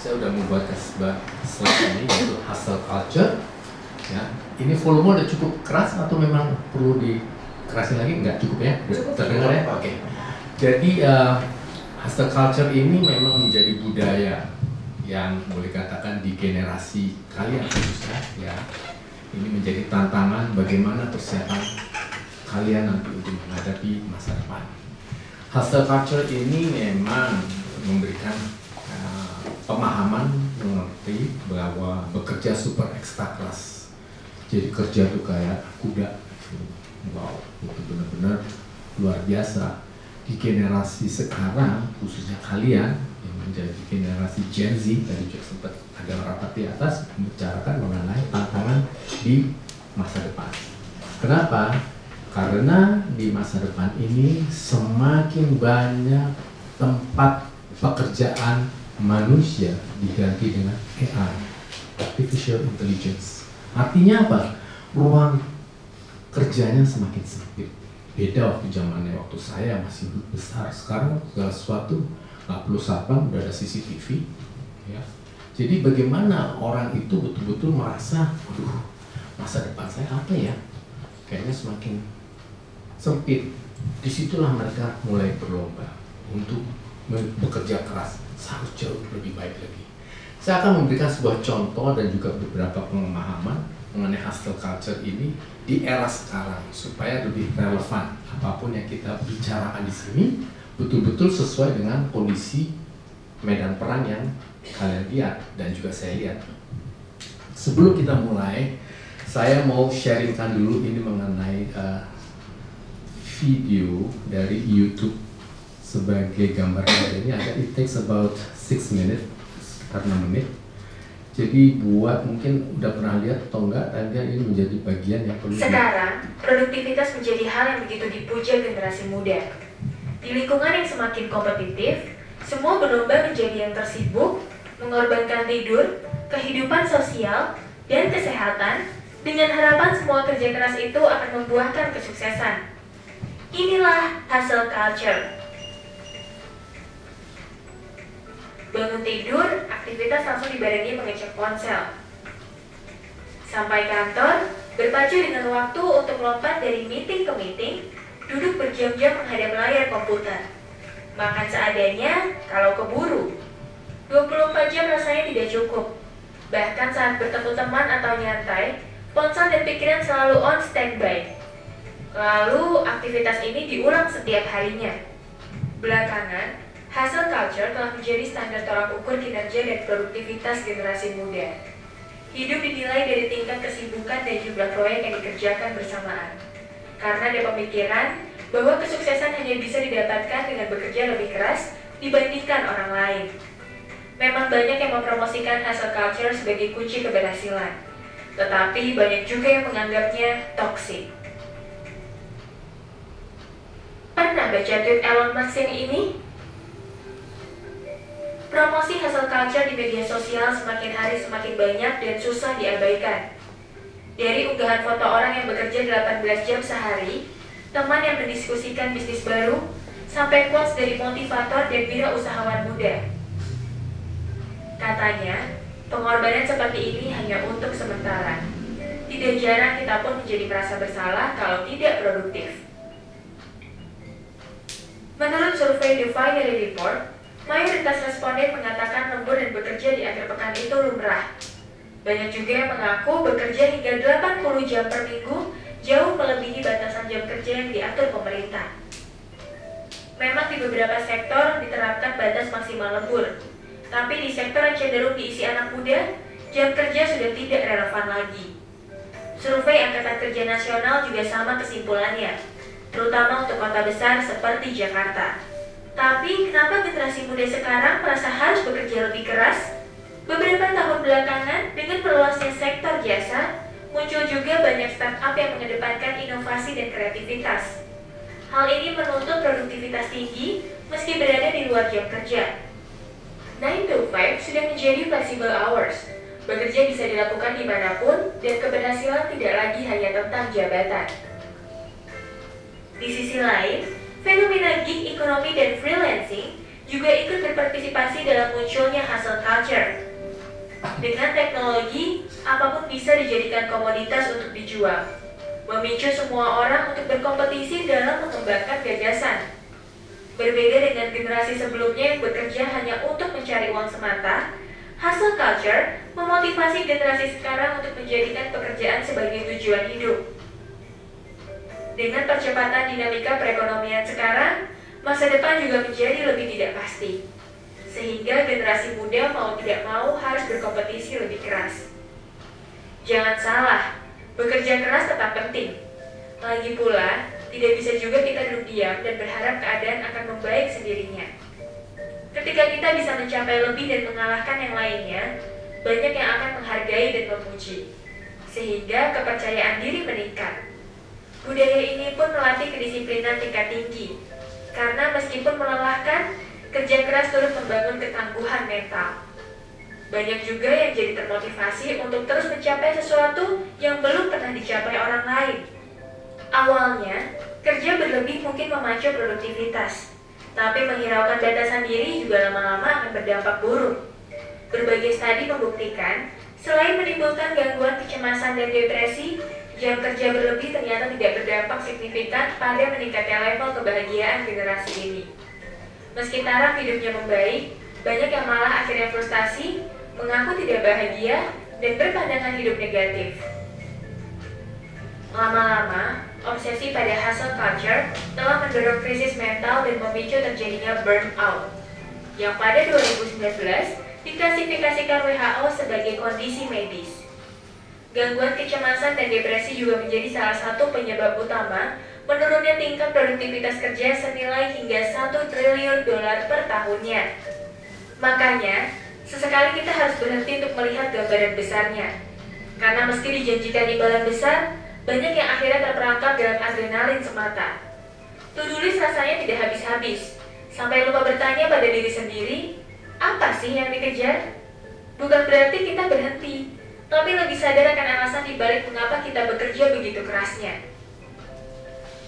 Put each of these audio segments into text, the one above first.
Saya udah membuat slide ini yaitu hustle culture. Ya, ini volume udah cukup keras atau memang perlu dikerasin lagi? Enggak cukup ya? Cukup. Terdengar ya? Oke. Jadi hustle culture ini memang menjadi budaya yang boleh katakan di generasi kalian khususnya ya. Ini menjadi tantangan bagaimana persiapan kalian nanti untuk menghadapi masa depan. Hustle culture ini memang memberikan pemahaman mengerti bahwa bekerja super ekstra kelas. Jadi kerja tuh kayak kuda. Wow, itu benar-benar luar biasa. Di generasi sekarang, khususnya kalian yang menjadi generasi Gen Z, tadi juga sempat ada rapat di atas membicarakan mengenai tantangan di masa depan. Kenapa? Karena di masa depan ini semakin banyak tempat pekerjaan manusia diganti dengan AI, Artificial Intelligence. Artinya apa? Ruang kerjanya semakin sempit. Beda waktu zamannya waktu saya masih besar. Sekarang segala sesuatu nggak perlu satpam, udah ada CCTV. Ya. Jadi bagaimana orang itu betul-betul merasa, aduh, masa depan saya apa ya? Kayaknya semakin sempit. Disitulah mereka mulai berlomba untuk bekerja keras, harus jauh lebih baik lagi. Saya akan memberikan sebuah contoh dan juga beberapa pemahaman mengenai hustle culture ini di era sekarang supaya lebih relevan. Apapun yang kita bicarakan di sini betul-betul sesuai dengan kondisi medan perang yang kalian lihat dan juga saya lihat. Sebelum kita mulai, saya mau sharingkan dulu ini mengenai video dari YouTube sebagai gambarnya. Ini ada, it takes about 6 minutes, sekitar 6 menit. Jadi buat mungkin udah pernah lihat atau enggak, tadi ini menjadi bagian yang perlu. Sekarang, produktivitas menjadi hal yang begitu dipuja generasi muda. Di lingkungan yang semakin kompetitif, semua berlomba menjadi yang tersibuk, mengorbankan tidur, kehidupan sosial, dan kesehatan, dengan harapan semua kerja keras itu akan membuahkan kesuksesan. Inilah hustle culture. Bangun tidur, aktivitas langsung dibarengi mengecek ponsel. Sampai kantor, berpacu dengan waktu untuk lompat dari meeting ke meeting, duduk berjam-jam menghadap layar komputer. Makan seadanya kalau keburu. 24 jam rasanya tidak cukup. Bahkan saat bertemu teman atau nyantai, ponsel dan pikiran selalu on standby. Lalu aktivitas ini diulang setiap harinya. Belakangan, hustle culture telah menjadi standar tolak ukur kinerja dan produktivitas generasi muda. Hidup dinilai dari tingkat kesibukan dan jumlah proyek yang dikerjakan bersamaan. Karena ada pemikiran bahwa kesuksesan hanya bisa didapatkan dengan bekerja lebih keras dibandingkan orang lain. Memang banyak yang mempromosikan hustle culture sebagai kunci keberhasilan, tetapi banyak juga yang menganggapnya toksik. Pernah baca tweet Elon Musk ini? Promosi hustle culture di media sosial semakin hari semakin banyak dan susah diabaikan. Dari unggahan foto orang yang bekerja 18 jam sehari, teman yang mendiskusikan bisnis baru, sampai quotes dari motivator dan wirausahawan muda. Katanya, pengorbanan seperti ini hanya untuk sementara. Tidak jarang kita pun menjadi merasa bersalah kalau tidak produktif. Menurut survei The Finery Report, mayoritas responden mengatakan lembur dan bekerja di akhir pekan itu lumrah. Banyak juga yang mengaku bekerja hingga 80 jam per minggu, jauh melebihi batasan jam kerja yang diatur pemerintah. Memang di beberapa sektor diterapkan batas maksimal lembur, tapi di sektor yang cenderung diisi anak muda, jam kerja sudah tidak relevan lagi. Survei Angkatan Kerja Nasional juga sama kesimpulannya, terutama untuk kota besar seperti Jakarta. Tapi kenapa generasi muda sekarang merasa harus bekerja lebih keras? Beberapa tahun belakangan, dengan meluasnya sektor jasa, muncul juga banyak startup yang mengedepankan inovasi dan kreativitas. Hal ini menuntut produktivitas tinggi meski berada di luar jam kerja. 9 to 5 sudah menjadi flexible hours. Bekerja bisa dilakukan dimanapun dan keberhasilan tidak lagi hanya tentang jabatan. Di sisi lain, fenomena gig economy dan freelancing juga ikut berpartisipasi dalam munculnya hustle culture. Dengan teknologi, apapun bisa dijadikan komoditas untuk dijual, memicu semua orang untuk berkompetisi dalam mengembangkan gagasan. Berbeda dengan generasi sebelumnya yang bekerja hanya untuk mencari uang semata, hustle culture memotivasi generasi sekarang untuk menjadikan pekerjaan sebagai tujuan hidup. Dengan percepatan dinamika perekonomian sekarang, masa depan juga menjadi lebih tidak pasti. Sehingga generasi muda mau tidak mau harus berkompetisi lebih keras. Jangan salah, bekerja keras tetap penting. Lagi pula, tidak bisa juga kita duduk diam dan berharap keadaan akan membaik sendirinya. Ketika kita bisa mencapai lebih dan mengalahkan yang lainnya, banyak yang akan menghargai dan memuji, sehingga kepercayaan diri meningkat. Budaya ini pun melatih kedisiplinan tingkat tinggi, karena meskipun melelahkan, kerja keras turut membangun ketangguhan mental. Banyak juga yang jadi termotivasi untuk terus mencapai sesuatu yang belum pernah dicapai orang lain. Awalnya, kerja berlebih mungkin memacu produktivitas, tapi menghiraukan batasan diri juga lama-lama akan berdampak buruk. Berbagai studi membuktikan, selain menimbulkan gangguan kecemasan dan depresi, jam kerja berlebih ternyata tidak berdampak signifikan pada meningkatnya level kebahagiaan generasi ini. Meski taraf hidupnya membaik, banyak yang malah akhirnya frustasi, mengaku tidak bahagia, dan berpandangan hidup negatif. Lama-lama, obsesi pada hustle culture telah mendorong krisis mental dan memicu terjadinya burnout, yang pada 2019 diklasifikasikan WHO sebagai kondisi medis. Gangguan kecemasan dan depresi juga menjadi salah satu penyebab utama menurunnya tingkat produktivitas kerja senilai hingga $1 triliun per tahunnya. Makanya, sesekali kita harus berhenti untuk melihat gambaran besarnya. Karena meski dijanjikan imbalan besar, banyak yang akhirnya terperangkap dalam adrenalin semata. To-do list rasanya tidak habis-habis, sampai lupa bertanya pada diri sendiri, apa sih yang dikejar? Bukan berarti kita berhenti, tapi lebih sadar akan alasan dibalik mengapa kita bekerja begitu kerasnya.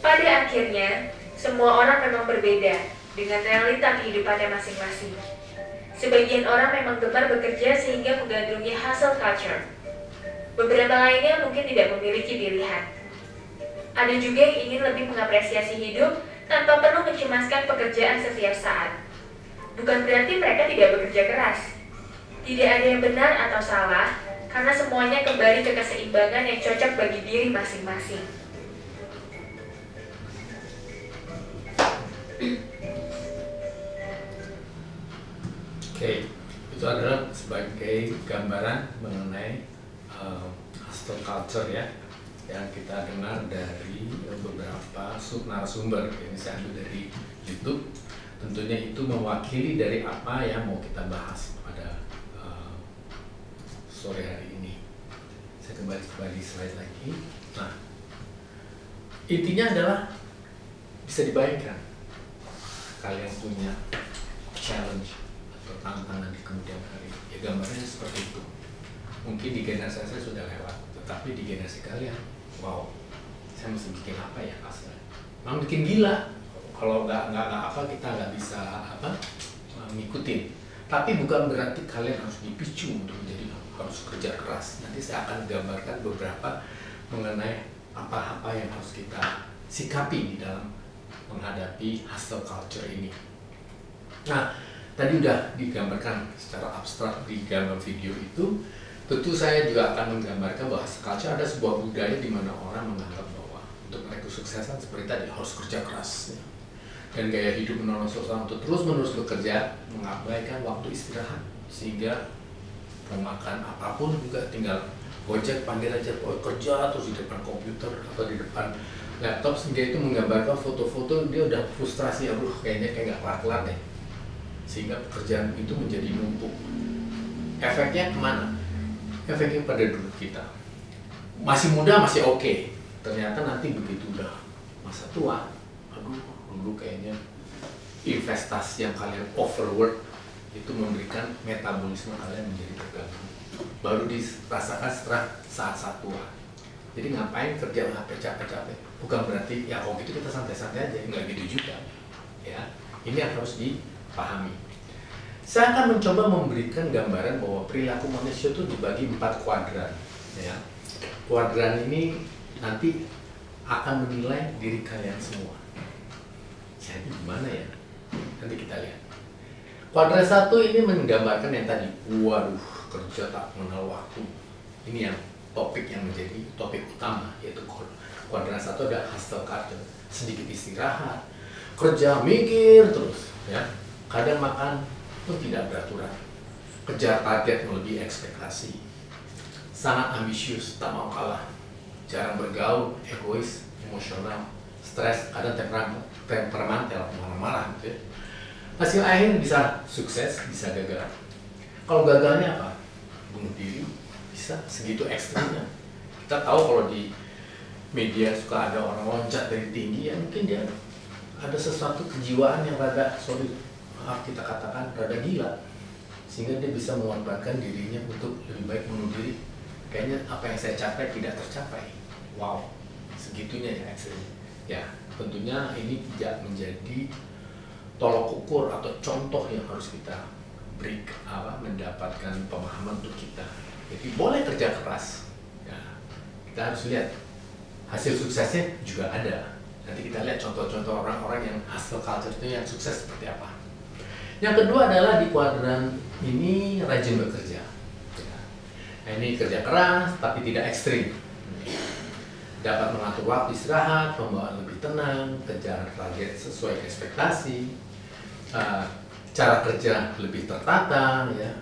Pada akhirnya, semua orang memang berbeda dengan realita kehidupannya masing-masing. Sebagian orang memang gemar bekerja sehingga menggandrungi hustle culture. Beberapa lainnya mungkin tidak memiliki pilihan. Ada juga yang ingin lebih mengapresiasi hidup tanpa perlu mencemaskan pekerjaan setiap saat. Bukan berarti mereka tidak bekerja keras. Tidak ada yang benar atau salah, karena semuanya kembali ke keseimbangan yang cocok bagi diri masing-masing. Oke, itu adalah sebagai gambaran mengenai hustle culture ya, yang kita dengar dari beberapa narasumber. Ini saya ambil dari YouTube. Tentunya itu mewakili dari apa yang mau kita bahas pada sore hari ini. Saya kembali slide lagi. Nah, intinya adalah bisa dibayangkan kalian punya challenge atau tantangan di kemudian hari. Ya gambarnya seperti itu. Mungkin di generasi saya sudah lewat, tetapi di generasi kalian, wow, saya mesti bikin apa ya kasar? Memang bikin gila. Kalau nggak apa kita nggak bisa ngikutin. Tapi bukan berarti kalian harus dipicu untuk menjadi harus kerja keras. Nanti saya akan gambarkan beberapa mengenai apa-apa yang harus kita sikapi di dalam menghadapi hustle culture ini. Nah, tadi udah digambarkan secara abstrak di gambar video itu. Tentu saya juga akan menggambarkan bahwa hustle culture ada sebuah budaya di mana orang menganggap bahwa untuk meraih kesuksesan seperti tadi harus kerja keras. Dan gaya hidup menolong seseorang untuk terus-menerus bekerja, mengabaikan waktu istirahat, sehingga mau makan apapun juga tinggal Gojek panggil aja, kerja terus di depan komputer atau di depan laptop, sehingga itu menggambarkan foto-foto dia udah frustrasi, aduh kayaknya kayak nggak kelar-kelar deh, sehingga pekerjaan itu menjadi numpuk. Efeknya kemana? Efeknya pada dulu kita masih muda masih oke, ternyata nanti begitu udah masa tua, aduh dulu kayaknya investasi yang kalian overwork itu memberikan metabolisme kalian menjadi terganggu, baru dirasakan setelah saat tua. Jadi ngapain kerja capek-capek? Bukan berarti ya kalau gitu kita santai-santai aja, nggak gitu juga ya. Ini yang harus pahami. Saya akan mencoba memberikan gambaran bahwa perilaku manusia itu dibagi 4 kuadran. Ya. Kuadran ini nanti akan menilai diri kalian semua. Jadi gimana ya? Nanti kita lihat. Kuadran 1 ini menggambarkan yang tadi, waduh, kerja tak mengenal waktu. Ini yang topik yang menjadi topik utama, yaitu kuadran 1 ada hustle culture, sedikit istirahat, kerja mikir terus, ya. Kadang makan pun tidak beraturan, kejar target melebihi ekspektasi, sangat ambisius, tak mau kalah, jarang bergaul, egois, emosional, stres, kadang temperamental, marah-marah, gitu ya. Hasil akhir bisa sukses, bisa gagal. Kalau gagalnya apa? Bunuh diri, bisa segitu ekstrimnya. Kita tahu kalau di media suka ada orang loncat dari tinggi, ya mungkin dia ada sesuatu kejiwaan yang rada, maaf kita katakan rada gila, sehingga dia bisa mengorbankan dirinya untuk lebih baik bunuh diri. Kayaknya apa yang saya capai tidak tercapai. Wow, segitunya ya ekstrimnya. Ya, tentunya ini tidak menjadi tolok ukur atau contoh yang harus kita beri, mendapatkan pemahaman untuk kita. Jadi boleh kerja keras, ya, kita harus lihat hasil suksesnya juga ada. Nanti kita lihat contoh-contoh orang-orang yang hustle culture itu yang sukses seperti apa. Yang kedua adalah di kuadran ini rajin bekerja. Ya. Nah, ini kerja keras tapi tidak ekstrim. Dapat mengatur waktu istirahat, pembawaan lebih tenang, kejar target sesuai ekspektasi. Cara kerja lebih tertata, ya,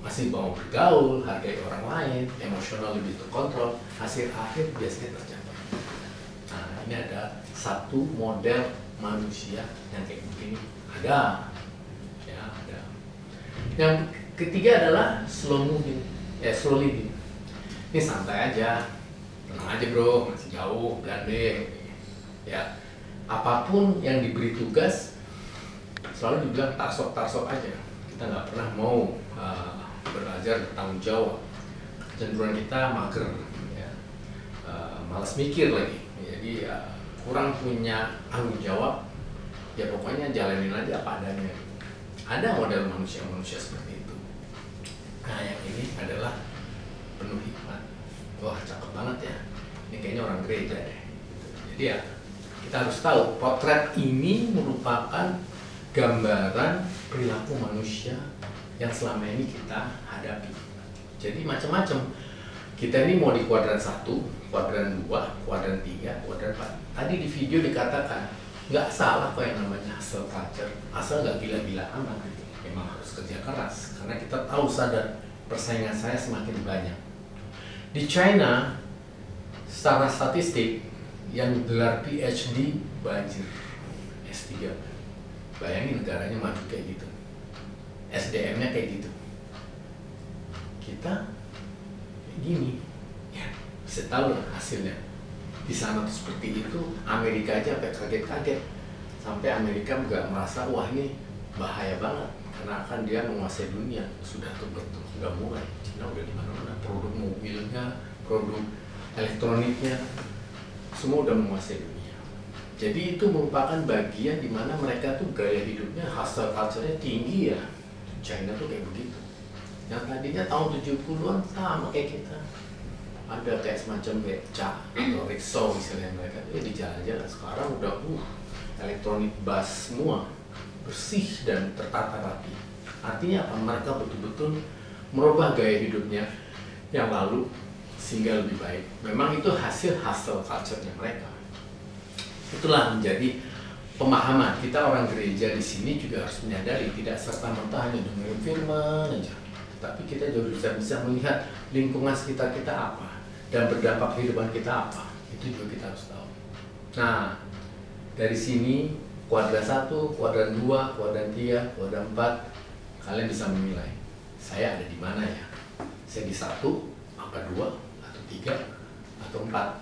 masih mau bergaul, hargai orang lain, emosional lebih terkontrol, hasil akhir biasanya tercapai. Nah, ini ada satu model manusia yang kayak begini, ada, ya ada. Yang ketiga adalah slow living. Ini santai aja, tenang aja bro, masih jauh, belande, ya. Apapun yang diberi tugas selalu dibilang tarsok aja. Kita nggak pernah mau belajar bertanggung jawab. Cenderungan kita mager, ya. Malas mikir lagi. Jadi kurang punya tanggung jawab. Ya pokoknya jalanin aja apa adanya. Ada model manusia seperti itu. Nah yang ini adalah penuh hikmat. Wah cakep banget ya. Ini kayaknya orang gereja deh. Jadi ya kita harus tahu potret ini merupakan gambaran perilaku manusia yang selama ini kita hadapi. Jadi macam-macam. Kita ini mau di kuadran 1, kuadran 2, kuadran 3, kuadran 4. Tadi di video dikatakan, nggak salah kok yang namanya hustle culture. Asal nggak gila-gila amat. Memang harus kerja keras. Karena kita tahu sadar persaingan saya semakin banyak. Di China, secara statistik, yang gelar PhD banjir. S3. Bayangin negaranya maju kayak gitu, SDM-nya kayak gitu. Kita kayak gini, ya bisa tahu lah hasilnya. Di sana tuh seperti itu, Amerika aja sampai kaget-kaget. Sampai Amerika nggak merasa wah ini bahaya banget, karena akan dia menguasai dunia. Sudah mulai. Cina udah di mana-mana, produk mobilnya, produk elektroniknya, semua udah menguasai dunia. Jadi itu merupakan bagian di mana mereka tuh gaya hidupnya, hustle culture-nya tinggi ya. China tuh kayak begitu. Yang tadinya tahun 70-an sama kayak kita. Ada kayak semacam beca atau rickshaw misalnya mereka tuh di jalan-jalan. Sekarang udah elektronik bus semua, bersih dan tertata rapi. Artinya apa? Mereka betul-betul merubah gaya hidupnya yang lalu sehingga lebih baik. Memang itu hasil hustle culture-nya mereka. Itulah menjadi pemahaman kita orang gereja di sini juga harus menyadari tidak serta-merta hanya dengerin firman aja, tapi kita juga bisa melihat lingkungan sekitar kita apa dan berdampak kehidupan kita apa. Itu juga kita harus tahu. Nah, dari sini kuadran 1, kuadran 2, kuadran 3, kuadran 4, kalian bisa menilai saya ada di mana ya. Saya di 1, apa 2, atau 3, atau 4.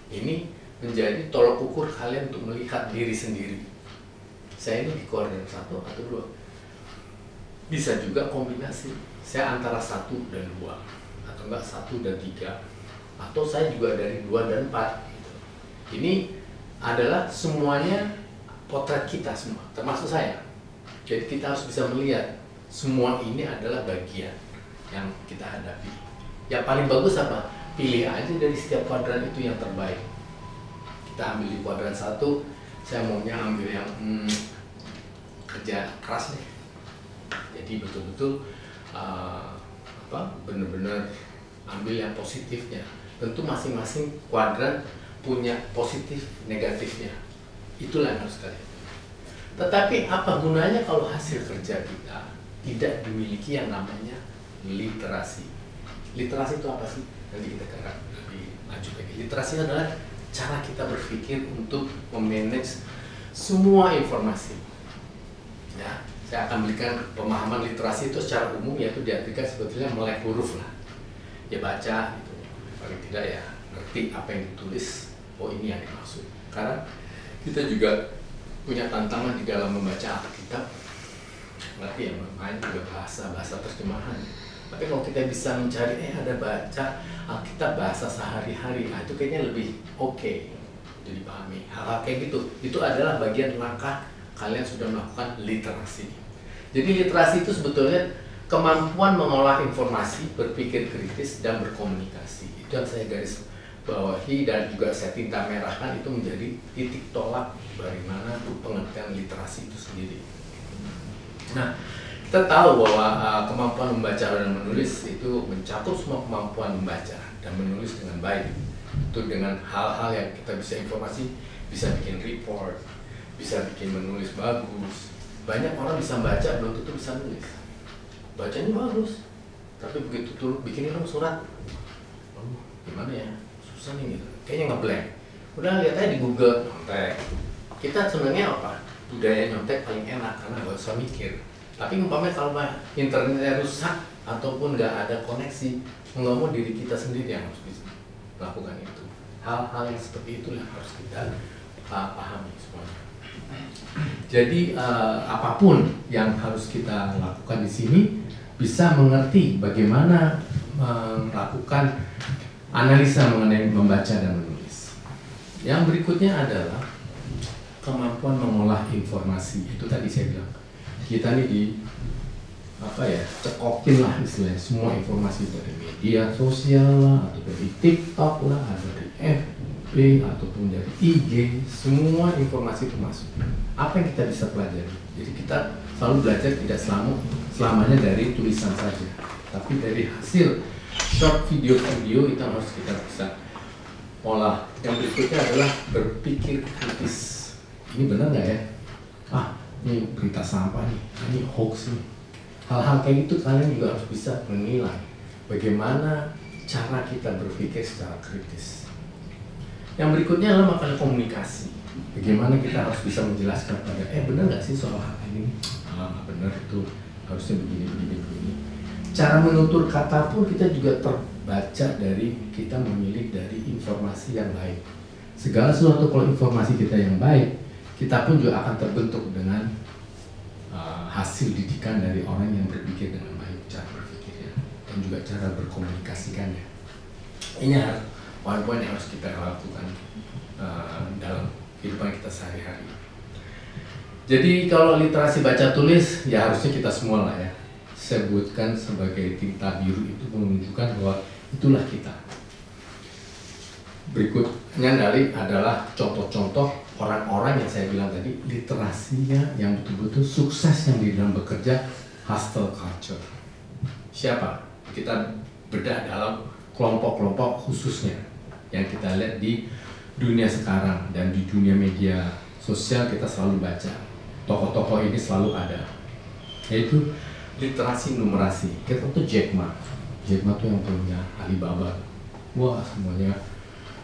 Ini menjadi tolok ukur kalian untuk melihat diri sendiri. Saya ini di kuadran 1 atau 2. Bisa juga kombinasi. Saya antara 1 dan 2, atau enggak 1 dan 3, atau saya juga dari 2 dan 4 gitu. Ini adalah semuanya potret kita semua, termasuk saya. Jadi kita harus bisa melihat semua ini adalah bagian yang kita hadapi. Yang paling bagus apa? Pilih aja dari setiap kuadran itu yang terbaik. Kita ambil di kuadran 1, saya maunya ambil yang kerja keras deh. Jadi betul-betul benar-benar ambil yang positifnya. Tentu masing-masing kuadran punya positif negatifnya. Itulah yang harus kalian. Tetapi apa gunanya kalau hasil kerja kita tidak dimiliki yang namanya literasi? Literasi itu apa sih? Nanti kita akan lebih lanjut lagi. Literasi adalah cara kita berpikir untuk memanage semua informasi. Ya, saya akan berikan pemahaman literasi itu secara umum, yaitu diartikan sebetulnya melek huruf lah. Ya baca, gitu. Paling tidak ya ngerti apa yang ditulis. Oh ini yang dimaksud. Karena kita juga punya tantangan di dalam membaca Alkitab. Berarti ya main juga bahasa terjemahan. Tapi kalau kita bisa mencari, ada baca Alkitab bahasa sehari-hari, itu kayaknya lebih oke untuk dipahami. Hal-hal kayak gitu, itu adalah bagian langkah kalian sudah melakukan literasi. Jadi literasi itu sebetulnya kemampuan mengolah informasi, berpikir kritis, dan berkomunikasi. Itu yang saya garis bawahi dan juga saya tinta merahkan, itu menjadi titik tolak bagaimana pengertian literasi itu sendiri. Nah, kita tahu bahwa kemampuan membaca dan menulis itu mencakup semua kemampuan membaca dan menulis dengan baik. Itu dengan hal-hal yang kita bisa informasi, bisa bikin report, bisa bikin menulis bagus. Banyak orang bisa baca, belum tentu bisa nulis. Bacanya bagus, tapi begitu tuh bikinin dong surat, gimana ya, susah nih gitu. Kayaknya ngeblank. Udah lihat aja di Google, nyontek. Kita sebenarnya apa? Budaya nyontek paling enak karena nggak usah mikir. Tapi umpamanya kalau internetnya rusak ataupun nggak ada koneksi, nggak mau diri kita sendiri yang harus bisa melakukan itu. Hal-hal yang seperti itulah harus kita pahami semuanya. Jadi apapun yang harus kita lakukan di sini bisa mengerti bagaimana melakukan analisa mengenai membaca dan menulis. Yang berikutnya adalah kemampuan mengolah informasi. Itu tadi saya bilang, kita nih cekokin lah istilahnya semua informasi dari media sosial lah, atau dari TikTok lah, atau dari FB ataupun dari IG, semua informasi itu masuk. Apa yang kita bisa pelajari? Jadi kita selalu belajar tidak selamanya dari tulisan saja, tapi dari hasil short video-video itu harus kita bisa olah. Yang berikutnya adalah berpikir kritis. Ini benar nggak ya? Ini berita sampah nih, ini hoax nih. Hal-hal kayak gitu kalian juga harus bisa menilai bagaimana cara kita berpikir secara kritis. Yang berikutnya adalah makalah komunikasi. Bagaimana kita harus bisa menjelaskan pada, benar nggak sih soal hal ini? Benar, itu harusnya begini. Cara menutur kata pun kita juga terbaca dari kita memilih dari informasi yang baik. Segala sesuatu kalau informasi kita yang baik, kita pun juga akan terbentuk dengan hasil didikan dari orang yang berpikir dengan baik, cara berpikirnya dan juga cara berkomunikasikannya. Ini poin-poin yang harus kita lakukan dalam kehidupan kita sehari-hari. Jadi kalau literasi baca tulis ya harusnya kita semua lah ya sebutkan sebagai tinta biru, itu menunjukkan bahwa itulah kita. Berikutnya adalah contoh-contoh orang-orang yang saya bilang tadi, literasinya yang betul-betul sukses yang di dalam bekerja, hustle culture. Siapa? Kita bedah dalam kelompok-kelompok khususnya yang kita lihat di dunia sekarang dan di dunia media sosial kita selalu baca. Tokoh-tokoh ini selalu ada, yaitu literasi numerasi. Kita tuh Jack Ma tuh yang punya Alibaba. Wah, semuanya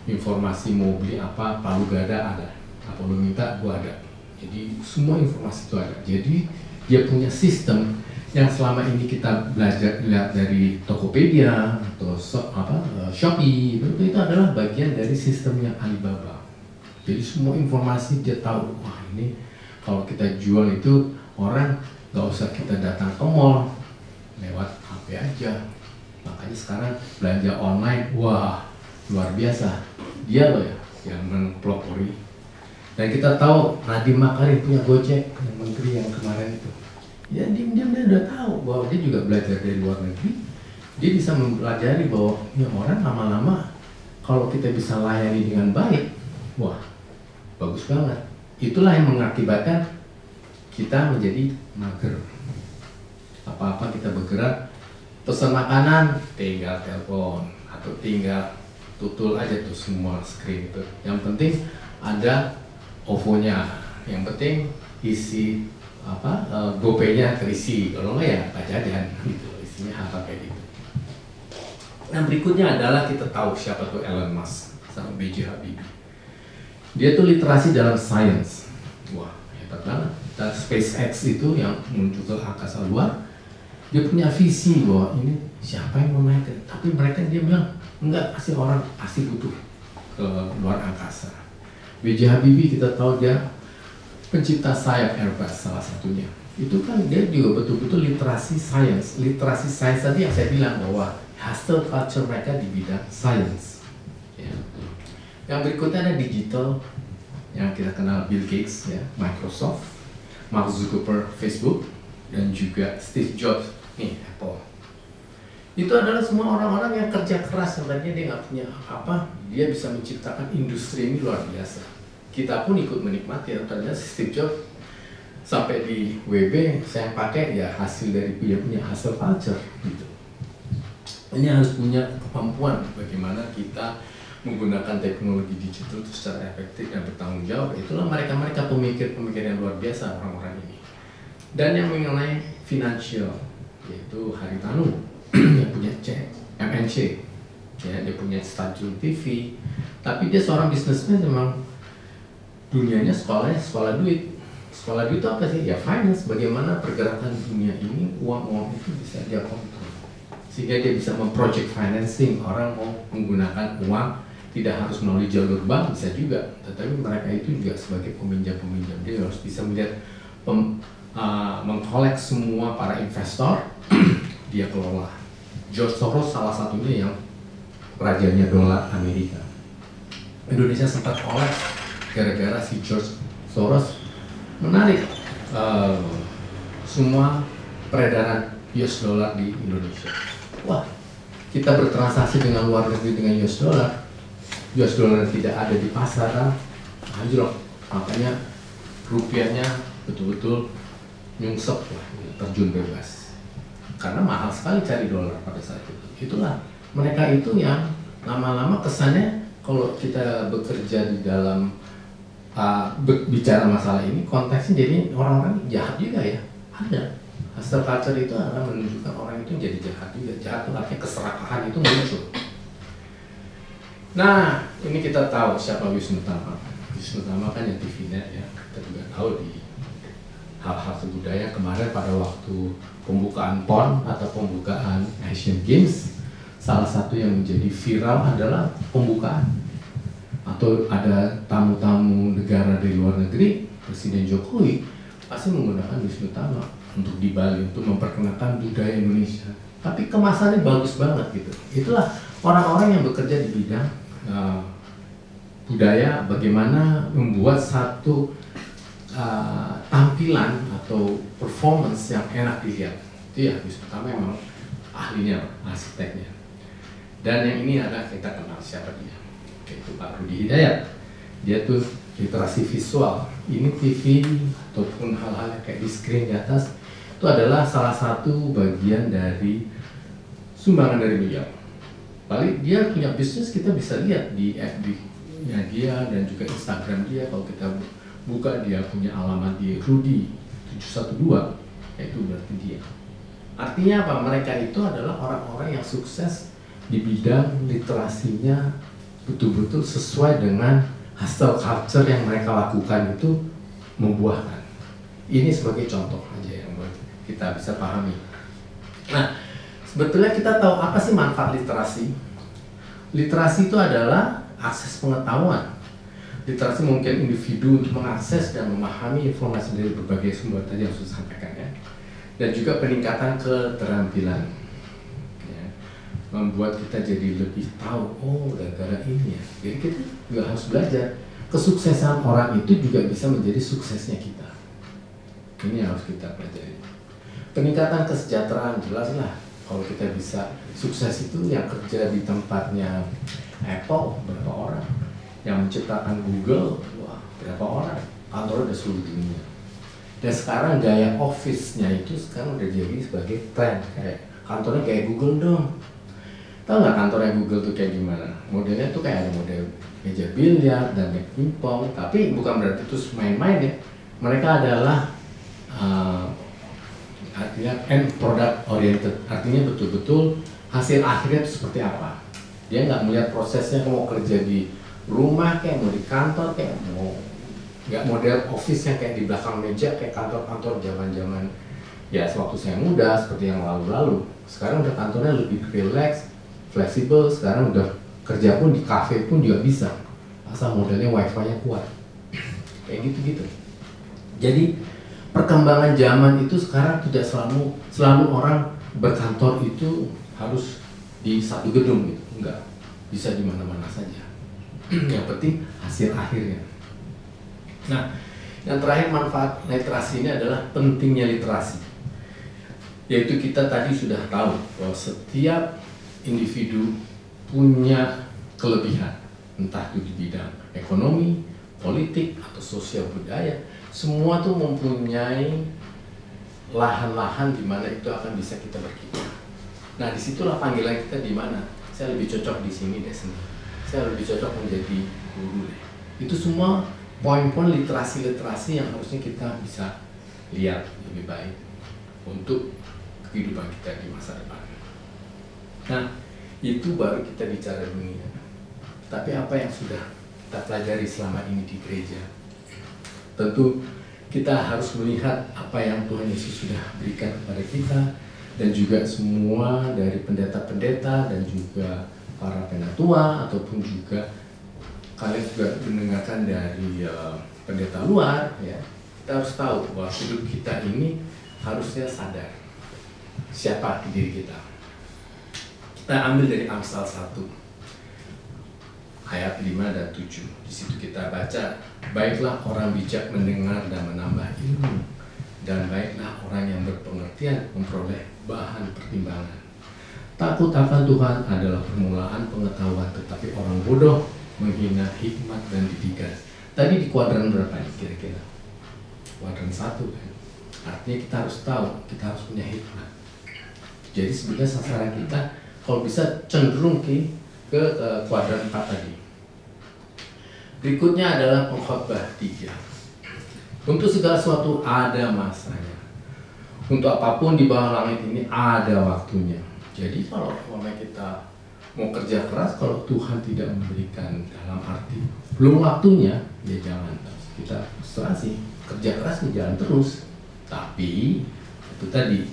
informasi mau beli apa, palu gada ada, apa lu minta gua ada. Jadi semua informasi itu ada. Jadi dia punya sistem yang selama ini kita belajar lihat dari Tokopedia atau Shopee, itu adalah bagian dari sistemnya Alibaba. Jadi semua informasi dia tahu. Wah, ini kalau kita jual itu orang nggak usah kita datang ke mall, lewat HP aja. Makanya sekarang belanja online, wah luar biasa. Dia loh ya yang mempelopori. Dan kita tahu Nadiem Makarim punya Gojek, yang menteri yang kemarin itu. Ya diam-diam dia udah tahu bahwa dia juga belajar dari luar negeri. Dia bisa mempelajari bahwa ya orang lama-lama kalau kita bisa layani dengan baik, wah bagus banget. Itulah yang mengakibatkan kita menjadi mager. Apa-apa kita bergerak, pesan makanan, tinggal telepon atau tinggal tutul aja tuh semua screen itu. Yang penting ada OVO-nya, yang penting isi GoPay-nya terisi, kalau nggak ya nggak jajan gitu, isinya hal kayak gitu. Nah berikutnya adalah kita tahu siapa tuh Elon Musk sama B.J. Habibie. Dia tuh literasi dalam sains, wah hebat banget. Dan SpaceX itu yang menuju ke angkasa luar, dia punya visi bahwa ini siapa yang mau naik, tapi mereka dia bilang enggak, pasti orang pasti butuh ke luar angkasa. B.J. Habibie kita tahu dia pencipta sayap Airbus salah satunya. Itu kan dia juga betul-betul literasi sains. Literasi sains tadi yang saya bilang bahwa hustle culture mereka di bidang sains. Ya. Yang berikutnya ada digital, yang kita kenal Bill Gates, ya, Microsoft, Mark Zuckerberg, Facebook, dan juga Steve Jobs, nih Apple. Itu adalah semua orang-orang yang kerja keras, sebenarnya dia nggak punya apa-apa, dia bisa menciptakan industri ini luar biasa. Kita pun ikut menikmati, ternyata Steve Jobs sampai di WB saya pakai ya hasil dari dia punya hustle culture gitu. Ini harus punya kemampuan bagaimana kita menggunakan teknologi digital itu secara efektif dan bertanggung jawab. Itulah mereka pemikir-pemikir yang luar biasa orang-orang ini. Dan yang mengenai financial, yaitu Haritanu yang punya MNC, ya, dia punya stasiun TV, tapi dia seorang bisnismen memang dunianya sekolah duit. Sekolah duit itu apa sih? Ya finance, bagaimana pergerakan dunia ini, uang-uang itu bisa dia kontrol. Sehingga dia bisa memproject financing, orang mau menggunakan uang, tidak harus melalui jalur bank, bisa juga. Tetapi mereka itu juga sebagai peminjam-peminjam, dia harus bisa melihat, mengkolek semua para investor, dia kelola. George Soros salah satunya yang rajanya dolar Amerika. Indonesia sempat kolek gara-gara si George Soros menarik semua peredaran US dollar di Indonesia. Wah, kita bertransaksi dengan luar negeri dengan US dollar tidak ada di pasaran, anjlok. Makanya rupiahnya betul-betul nyungsep, terjun bebas. Karena mahal sekali cari dolar pada saat itu. Itulah mereka itu yang lama-lama kesannya kalau kita bekerja di dalam bicara masalah ini, konteksnya jadi orang-orang jahat juga ya. Ada hustle culture itu adalah menunjukkan orang itu jadi jahat juga. Jahat itu artinya keserakahan itu muncul. Nah, ini kita tahu siapa Wisnu Tama. Wisnu Tama kan yang TVNet ya. Kita juga tahu di hal-hal budaya kemarin pada waktu pembukaan PON atau pembukaan Asian Games, salah satu yang menjadi viral adalah pembukaan. Atau ada tamu-tamu negara dari luar negeri, Presiden Jokowi pasti menggunakan Wisnu Tama untuk di Bali untuk memperkenalkan budaya Indonesia. Tapi kemasannya bagus banget gitu. Itulah orang-orang yang bekerja di bidang budaya, bagaimana membuat satu tampilan atau performance yang enak dilihat. Itu ya Wisnu Tama memang ahlinya, arsiteknya. Dan yang ini adalah kita kenal siapa dia. Itu Pak Rudi Hidayat. Dia tuh literasi visual. Ini TV ataupun hal-hal yang kayak di screen di atas itu adalah salah satu bagian dari sumbangan dari beliau. Paling dia punya bisnis, kita bisa lihat di FB-nya dia dan juga Instagram dia. Kalau kita buka, dia punya alamat di Rudi 712, itu berarti dia. Artinya apa? Mereka itu adalah orang-orang yang sukses di bidang literasinya betul-betul sesuai dengan hustle culture yang mereka lakukan itu membuahkan. Ini sebagai contoh aja yang kita bisa pahami. Nah, sebetulnya kita tahu apa sih manfaat literasi? Literasi itu adalah akses pengetahuan. Literasi mungkin individu untuk mengakses dan memahami informasi dari berbagai sumber tadi yang sudah sampaikan ya. Dan juga peningkatan keterampilan. Ya. Membuat kita jadi lebih tahu, oh gara-gara ini ya. Jadi kita juga harus belajar. Kesuksesan orang itu juga bisa menjadi suksesnya kita. Ini yang harus kita pelajari. Peningkatan kesejahteraan jelas lah. Kalau kita bisa sukses itu yang kerja di tempatnya Apple berapa orang, yang menciptakan Google wah berapa orang, kantornya udah seluruh dunia. Dan sekarang gaya office-nya itu sekarang udah jadi sebagai tren, kayak kantornya kayak Google dong. Tahu nggak kantornya Google tuh kayak gimana? Modelnya tuh kayak ada model meja biliar dan pingpong, tapi bukan berarti terus main-main ya. Mereka adalah artinya end product oriented, artinya betul-betul hasil akhirnya itu seperti apa. Dia nggak melihat prosesnya, mau kerja di rumah kayak mau di kantor kayak mau, nggak model office yang kayak di belakang meja kayak kantor-kantor zaman-zaman ya sewaktu saya muda seperti yang lalu-lalu. Sekarang udah kantornya lebih relax, fleksibel. Sekarang udah kerja pun di cafe pun juga bisa, asal modelnya wifi-nya kuat kayak gitu-gitu. Jadi perkembangan zaman itu sekarang tidak selalu orang berkantor itu harus di satu gedung gitu, enggak, bisa di mana-mana saja. Yang penting hasil akhirnya. Nah, yang terakhir manfaat literasi ini adalah pentingnya literasi, yaitu kita tadi sudah tahu bahwa setiap individu punya kelebihan, entah itu di bidang ekonomi, politik, atau sosial budaya. Semua tuh mempunyai lahan-lahan di mana itu akan bisa kita berkiprah. Nah, disitulah panggilan kita di mana. Saya lebih cocok di sini deh sendiri. Saya lebih cocok menjadi guru deh. Itu semua poin-poin literasi-literasi yang harusnya kita bisa lihat lebih baik untuk kehidupan kita di masa depan. Nah, itu baru kita bicara dunia. Tapi apa yang sudah kita pelajari selama ini di gereja? Tentu kita harus melihat apa yang Tuhan Yesus sudah berikan kepada kita, dan juga semua dari pendeta-pendeta dan juga para penatua, ataupun juga kalian juga mendengarkan dari pendeta luar ya. Kita harus tahu bahwa hidup kita ini harusnya sadar siapa diri kita. Kita ambil dari Amsal 1 ayat 5 dan 7. Di situ kita baca, baiklah orang bijak mendengar dan menambah ilmu, dan baiklah orang yang berpengertian memperoleh bahan pertimbangan. Takut akan Tuhan adalah permulaan pengetahuan, tetapi orang bodoh menghina hikmat dan didikan. Tadi di kuadran berapa nih kira-kira? Kuadran 1 kan? Artinya kita harus tahu, kita harus punya hikmat. Jadi sebenarnya sasaran kita kalau bisa cenderung ke kuadran 4 tadi. Berikutnya adalah pengkhotbah 3. Untuk segala sesuatu ada masanya. Untuk apapun di bawah langit ini ada waktunya. Jadi kalau kita mau kerja keras, kalau Tuhan tidak memberikan dalam arti belum waktunya, ya jangan. Kita frustrasi, kerja keras jalan terus. Tapi itu tadi,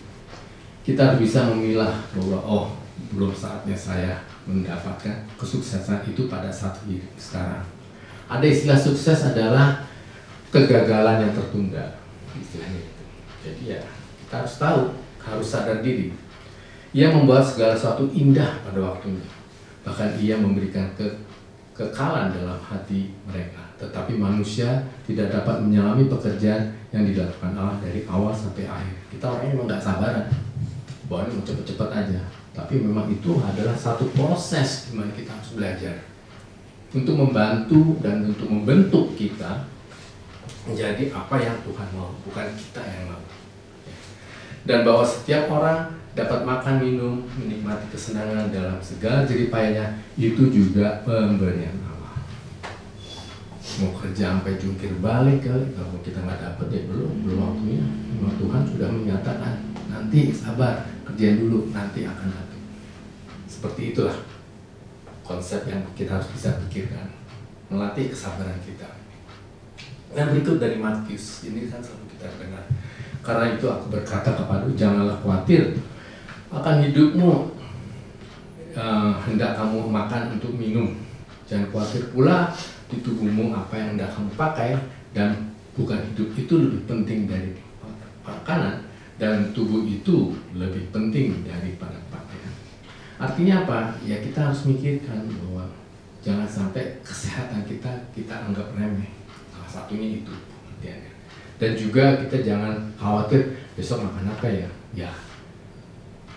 kita harus bisa memilah bahwa belum saatnya saya mendapatkan kesuksesan itu pada saat ini sekarang. Ada istilah sukses adalah kegagalan yang tertunda, istilahnya itu. Jadi ya kita harus tahu, harus sadar diri. Ia membuat segala sesuatu indah pada waktunya. Bahkan ia memberikan kekekalan dalam hati mereka. Tetapi manusia tidak dapat menyelami pekerjaan yang dilakukan Allah dari awal sampai akhir. Kita orangnya memang nggak sabaran, bahwa ini mau cepet-cepet aja. Tapi memang itu adalah satu proses di mana kita harus belajar untuk membantu dan untuk membentuk kita menjadi apa yang Tuhan mau, bukan kita yang mau. Dan bahwa setiap orang dapat makan, minum, menikmati kesenangan dalam segala jeripayanya, itu juga pemberian Allah. Mau kerja sampai jungkir balik kali, kalau kita nggak dapat ya belum waktunya. Memang Tuhan sudah menyatakan, nanti sabar, kerjain dulu, nanti akan dapat. Seperti itulah konsep yang kita harus bisa pikirkan, melatih kesabaran kita. Yang berikut dari Matius, ini kan selalu kita dengar. Karena itu aku berkata kepadamu, janganlah khawatir akan hidupmu, hendak kamu makan untuk minum. Jangan khawatir pula di tubuhmu apa yang hendak kamu pakai, dan bukan hidup itu lebih penting dari makanan, dan tubuh itu lebih penting daripada pakaian. Artinya apa? Ya kita harus mikirkan bahwa jangan sampai kesehatan kita anggap remeh. Salah satunya itu. Dan juga kita jangan khawatir besok makan apa ya. Ya,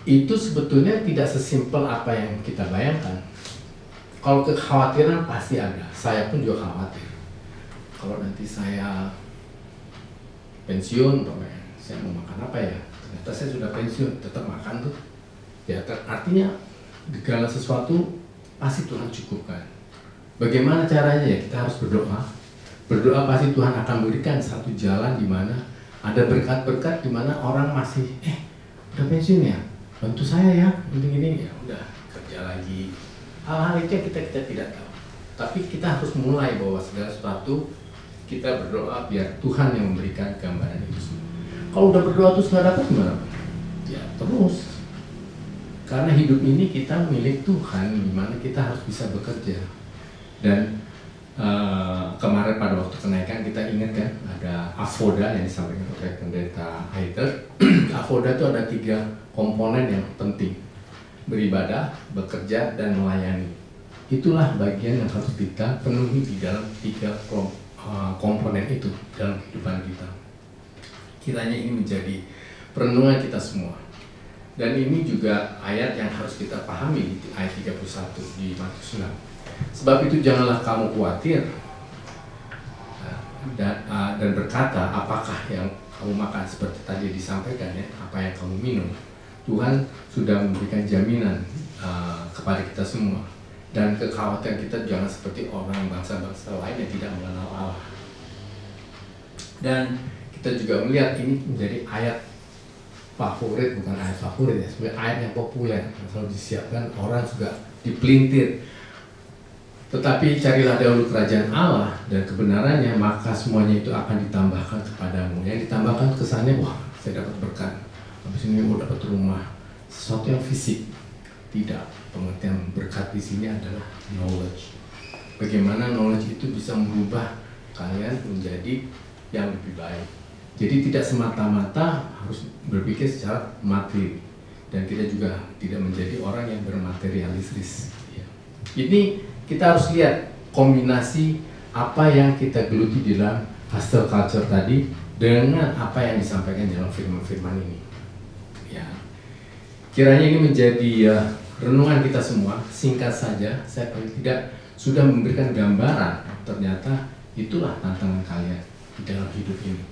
itu sebetulnya tidak sesimpel apa yang kita bayangkan. Kalau kekhawatiran pasti ada, saya pun juga khawatir. Kalau nanti saya pensiun, saya mau makan apa ya? Ternyata saya sudah pensiun, tetap makan tuh. Ya, artinya segala sesuatu pasti Tuhan cukupkan. Bagaimana caranya ya? Kita harus berdoa. Berdoa pasti Tuhan akan berikan satu jalan di mana ada berkat-berkat di mana orang masih udah pensiun ya, bantu saya ya, penting ini ya udah kerja lagi. Hal-hal itu kita tidak tahu. Tapi kita harus mulai bahwa segala sesuatu kita berdoa biar Tuhan yang memberikan gambaran itu semua. Kalau udah berdoa terus nggak dapat gimana? Ya terus. Karena hidup ini kita milik Tuhan, di mana kita harus bisa bekerja. Dan kemarin pada waktu kenaikan kita ingat kan ada avoda yang disampaikan oleh pendeta Heider. Avoda itu ada 3 komponen yang penting: beribadah, bekerja, dan melayani. Itulah bagian yang harus kita penuhi di dalam 3 komponen itu dalam kehidupan kita. Kiranya ini menjadi perenungan kita semua. Dan ini juga ayat yang harus kita pahami di ayat 31 di Matius 6. Sebab itu janganlah kamu khawatir dan berkata apakah yang kamu makan, seperti tadi disampaikan ya, apa yang kamu minum. Tuhan sudah memberikan jaminan kepada kita semua. Dan kekhawatiran kita jangan seperti orang bangsa-bangsa lain yang tidak mengenal Allah. Dan kita juga melihat ini menjadi ayat favorit, bukan ayat favorit ya, sebagai ayat yang populer yang selalu disiapkan orang juga dipelintir. Tetapi carilah dahulu kerajaan Allah dan kebenarannya, maka semuanya itu akan ditambahkan kepadamu. Yang ditambahkan kesannya, wah saya dapat berkat, habis ini mau dapat rumah, sesuatu yang fisik. Tidak, pengertian berkat di sini adalah knowledge. Bagaimana knowledge itu bisa merubah kalian menjadi yang lebih baik. Jadi tidak semata-mata harus berpikir secara materi, dan kita juga tidak menjadi orang yang bermaterialistis. Ini kita harus lihat kombinasi apa yang kita geluti di dalam hustle culture tadi dengan apa yang disampaikan dalam firman-firman ini. Ya, kiranya ini menjadi renungan kita semua. Singkat saja, saya paling tidak sudah memberikan gambaran. Ternyata itulah tantangan kalian di dalam hidup ini.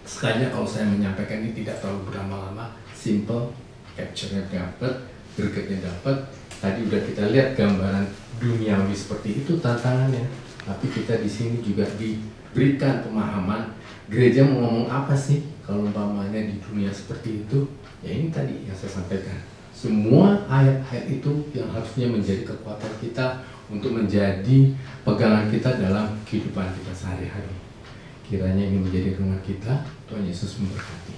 Sekalinya kalau saya menyampaikan ini tidak terlalu berlama-lama, simple, capture-nya dapat, berkatnya dapat. Tadi udah kita lihat gambaran duniawi seperti itu tantangannya, tapi kita di sini juga diberikan pemahaman gereja mau ngomong apa sih kalau umpamanya di dunia seperti itu. Ya ini tadi yang saya sampaikan, semua ayat-ayat itu yang harusnya menjadi kekuatan kita untuk menjadi pegangan kita dalam kehidupan kita sehari-hari. Kiranya ini menjadi renungan kita. Tuhan Yesus memberkati.